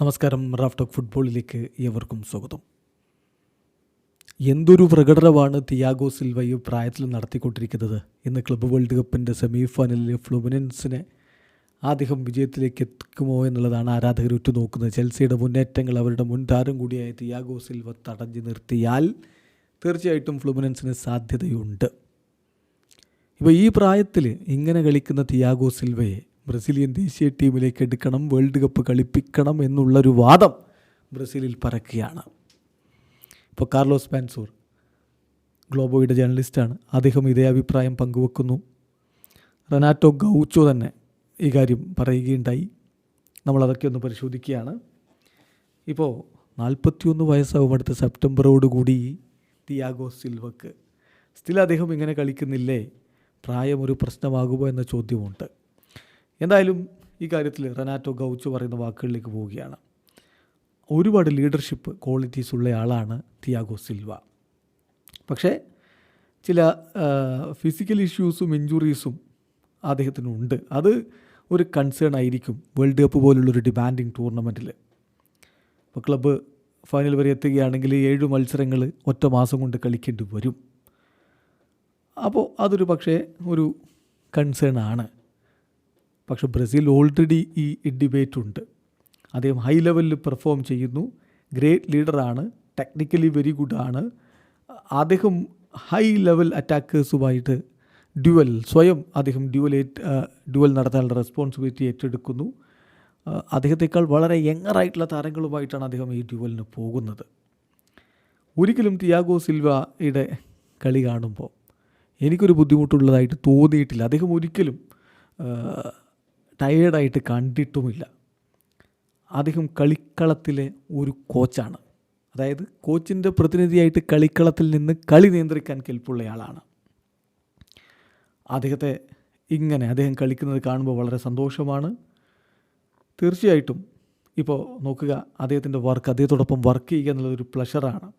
നമസ്കാരം. Raf talk ഫുട്ബോളിലേക്ക് ഏവർക്കും സ്വാഗതം. എന്തൊരു പ്രകടനമാണ് തിയാഗോ സിൽവ ഈ പ്രായത്തിൽ നടത്തിക്കൊണ്ടിരിക്കുന്നത്. ഇന്ന് ക്ലബ്ബ് വേൾഡ് കപ്പിൻ്റെ സെമി ഫൈനലിൽ ഫ്ലുമിനൻസിനെ അദ്ദേഹം വിജയത്തിലേക്ക് എത്തിക്കുമോ എന്നുള്ളതാണ് ആരാധകർ ഉറ്റുനോക്കുന്നത്. ചെൽസിയുടെ മുന്നേറ്റങ്ങൾ അവരുടെ മുൻ താരം കൂടിയായ തിയാഗോ സിൽവ തടഞ്ഞു നിർത്തിയാൽ തീർച്ചയായിട്ടും ഫ്ലുമിനൻസിന് സാധ്യതയുണ്ട്. ഇപ്പോൾ ഈ പ്രായത്തിൽ ഇങ്ങനെ കളിക്കുന്ന തിയാഗോ സിൽവയെ ബ്രസീലിയൻ ദേശീയ ടീമിലേക്ക് എടുക്കണം, വേൾഡ് കപ്പ് കളിപ്പിക്കണം എന്നുള്ളൊരു വാദം ബ്രസീലിൽ പരക്കുകയാണ്. ഇപ്പോൾ കാർലോസ് പാൻസൂർ ഗ്ലോബോയുടെ ജേർണലിസ്റ്റാണ്. അദ്ദേഹം ഇതേ അഭിപ്രായം പങ്കുവെക്കുന്നു. റെനാറ്റോ ഗൗച്ചോ തന്നെ ഈ കാര്യം പറയുകയുണ്ടായി. നമ്മളതൊക്കെ ഒന്ന് പരിശോധിക്കുകയാണ്. ഇപ്പോൾ 41 വയസ്സാവും അടുത്ത സെപ്റ്റംബറോടുകൂടി തിയാഗോ സിൽവക്ക്. സ്റ്റിൽ അദ്ദേഹം ഇങ്ങനെ കളിക്കുന്നില്ലേ? പ്രായം ഒരു പ്രശ്നമാകുമോ എന്ന ചോദ്യമുണ്ട്. എന്തായാലും ഈ കാര്യത്തിൽ റെനാറ്റോ ഗൗച്ചോ പറയുന്ന വാക്കുകളിലേക്ക് പോവുകയാണ്. ഒരുപാട് ലീഡർഷിപ്പ് ക്വാളിറ്റീസ് ഉള്ള ആളാണ് തിയാഗോ സിൽവ. പക്ഷേ ചില ഫിസിക്കൽ ഇഷ്യൂസും ഇഞ്ചുറീസും അദ്ദേഹത്തിനുണ്ട്. അത് ഒരു കൺസേൺ ആയിരിക്കും വേൾഡ് കപ്പ് പോലുള്ളൊരു ഡിമാൻഡിങ് ടൂർണമെൻറ്റിൽ. ഇപ്പോൾ ക്ലബ്ബ് ഫൈനൽ വരെ എത്തുകയാണെങ്കിൽ 7 മത്സരങ്ങൾ ഒറ്റ മാസം കൊണ്ട് കളിക്കേണ്ടി വരും. അപ്പോൾ അതൊരു പക്ഷേ ഒരു കൺസേൺ ആണ്. പക്ഷേ ബ്രസീൽ ഓൾറെഡി ഈ ഡിബേറ്റ് ഉണ്ട്. അദ്ദേഹം ഹൈ ലെവലിൽ പെർഫോം ചെയ്യുന്നു, ഗ്രേറ്റ് ലീഡറാണ്, ടെക്നിക്കലി വെരി ഗുഡാണ്. അദ്ദേഹം ഹൈ ലെവൽ അറ്റാക്കേഴ്സുമായിട്ട് സ്വയം അദ്ദേഹം ഡ്യുവൽ നടത്താനുള്ള റെസ്പോൺസിബിലിറ്റി ഏറ്റെടുക്കുന്നു. അദ്ദേഹത്തെക്കാൾ വളരെ യങ്ങറായിട്ടുള്ള താരങ്ങളുമായിട്ടാണ് അദ്ദേഹം ഈ ഡ്യുവലിന് പോകുന്നത്. ഒരിക്കലും തിയാഗോ സിൽവയുടെ കളി കാണുമ്പോൾ എനിക്കൊരു ബുദ്ധിമുട്ടുള്ളതായിട്ട് തോന്നിയിട്ടില്ല. അദ്ദേഹം ഒരിക്കലും ടയേർഡായിട്ട് കണ്ടിട്ടുമില്ല. അദ്ദേഹം കളിക്കളത്തിലെ ഒരു കോച്ചാണ്. അതായത് കോച്ചിൻ്റെ പ്രതിനിധിയായിട്ട് കളിക്കളത്തിൽ നിന്ന് കളി നിയന്ത്രിക്കാൻ കെൽപ്പുള്ളയാളാണ്. അദ്ദേഹം കളിക്കുന്നത് കാണുമ്പോൾ വളരെ സന്തോഷമാണ്. തീർച്ചയായിട്ടും ഇപ്പോൾ നോക്കുക, അദ്ദേഹത്തോടൊപ്പം വർക്ക് ചെയ്യുക എന്നുള്ളതൊരു പ്ലഷറാണ്.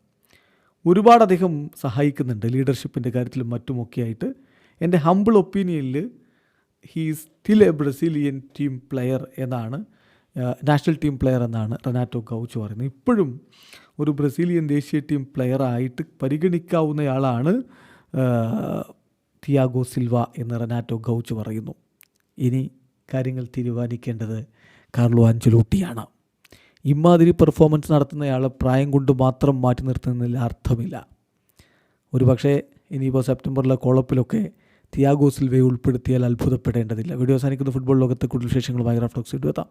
ഒരുപാട് അദ്ദേഹം സഹായിക്കുന്നുണ്ട് ലീഡർഷിപ്പിൻ്റെ കാര്യത്തിലും മറ്റുമൊക്കെയായിട്ട്. എൻ്റെ ഹംബിൾ ഒപ്പീനിയനിൽ he is still a Brazilian team player എന്നാണ്, നാഷണൽ ടീം പ്ലെയർ എന്നാണ് റെനാറ്റോ ഗൗച്ചോ പറയുന്നത്. ഇപ്പോഴും ഒരു ബ്രസീലിയൻ ദേശീയ ടീം പ്ലെയറായിട്ട് പരിഗണിക്കാവുന്നയാളാണ് തിയാഗോ സിൽവ എന്ന് റെനാറ്റോ ഗൗച്ചോ പറയുന്നു. ഇനി കാര്യങ്ങൾ തീരുമാനിക്കേണ്ടത് കാർലോ ആഞ്ചലോട്ടിയാണ്. ഇമാതിരി പെർഫോമൻസ് നടത്തുന്നയാളെ പ്രായം കൊണ്ട് മാത്രം മാറ്റി നിർത്തുന്നതിൽ അർത്ഥമില്ല. ഒരു പക്ഷേ ഇനിയിപ്പോൾ സെപ്റ്റംബറിലെ കോളപ്പിലൊക്കെ തിയാഗോ സിൽവയെ ഉൾപ്പെടുത്തിയാൽ അത്ഭുതപ്പെടേണ്ടതില്ല. വീഡിയോ അവസാനിക്കുന്ന ഫുട്ബോൾ ലോകത്തെ കൂടുതൽ വിശേഷങ്ങളുമായി റാഫ് ടോക്സ് എത്താം.